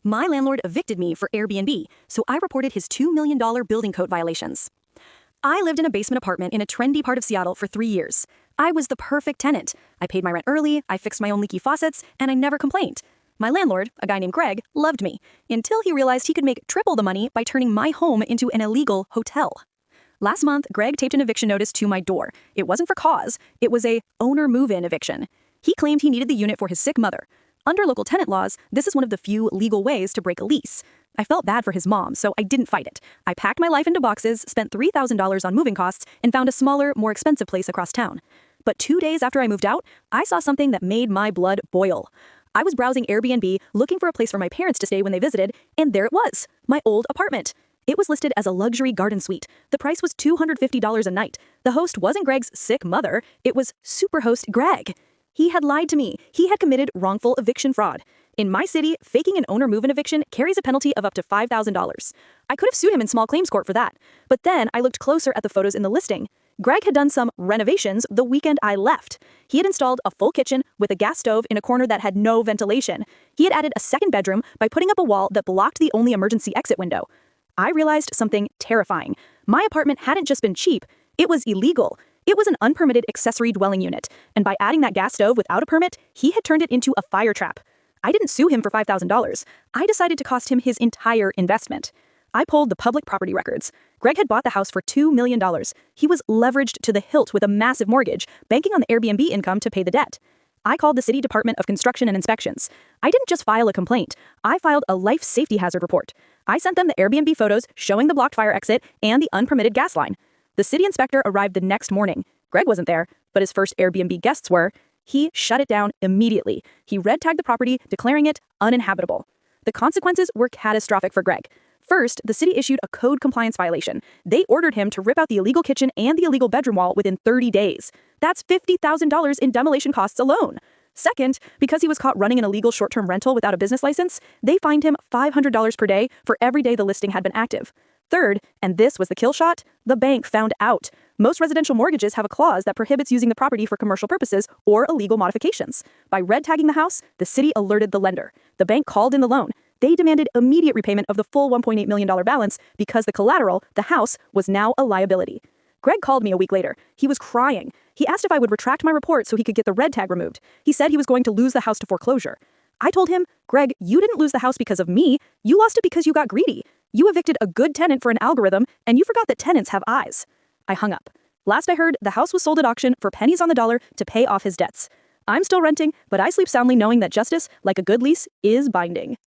My landlord evicted me for Airbnb, so I reported his $2 million building code violations. I lived in a basement apartment in a trendy part of Seattle for 3 years. I was the perfect tenant. I paid my rent early, I fixed my own leaky faucets, and I never complained. My landlord, a guy named Greg, loved me, until he realized he could make triple the money by turning my home into an illegal hotel. Last month, Greg taped an eviction notice to my door. It wasn't for cause, it was a owner move-in eviction. He claimed he needed the unit for his sick mother. Under local tenant laws, this is one of the few legal ways to break a lease. I felt bad for his mom, so I didn't fight it. I packed my life into boxes, spent $3,000 on moving costs, and found a smaller, more expensive place across town. But 2 days after I moved out, I saw something that made my blood boil. I was browsing Airbnb, looking for a place for my parents to stay when they visited, and there it was, my old apartment. It was listed as a luxury garden suite. The price was $250 a night. The host wasn't Greg's sick mother, it was superhost Greg. He had lied to me. He had committed wrongful eviction fraud. In my city, faking an owner move-in eviction carries a penalty of up to $5,000. I could have sued him in small claims court for that. But then I looked closer at the photos in the listing. Greg had done some renovations the weekend I left. He had installed a full kitchen with a gas stove in a corner that had no ventilation. He had added a second bedroom by putting up a wall that blocked the only emergency exit window. I realized something terrifying. My apartment hadn't just been cheap, it was illegal. It was an unpermitted accessory dwelling unit, and by adding that gas stove without a permit, he had turned it into a fire trap. I didn't sue him for $5,000. I decided to cost him his entire investment. I pulled the public property records. Greg had bought the house for $2 million. He was leveraged to the hilt with a massive mortgage, banking on the Airbnb income to pay the debt. I called the City Department of Construction and Inspections. I didn't just file a complaint. I filed a life safety hazard report. I sent them the Airbnb photos showing the blocked fire exit and the unpermitted gas line. The city inspector arrived the next morning. Greg wasn't there, but his first Airbnb guests were. He shut it down immediately. He red tagged the property, declaring it uninhabitable. The consequences were catastrophic for Greg. First, the city issued a code compliance violation. They ordered him to rip out the illegal kitchen and the illegal bedroom wall within 30 days. That's $50,000 in demolition costs alone. Second, because he was caught running an illegal short-term rental without a business license, they fined him $500 per day for every day the listing had been active. Third, and this was the kill shot, the bank found out. Most residential mortgages have a clause that prohibits using the property for commercial purposes or illegal modifications. By red tagging the house, the city alerted the lender. The bank called in the loan. They demanded immediate repayment of the full $1.8 million balance because the collateral, the house, was now a liability. Greg called me a week later. He was crying. He asked if I would retract my report so he could get the red tag removed. He said he was going to lose the house to foreclosure. I told him, Greg, you didn't lose the house because of me. You lost it because you got greedy. You evicted a good tenant for an algorithm, and you forgot that tenants have eyes. I hung up. Last I heard, the house was sold at auction for pennies on the dollar to pay off his debts. I'm still renting, but I sleep soundly knowing that justice, like a good lease, is binding.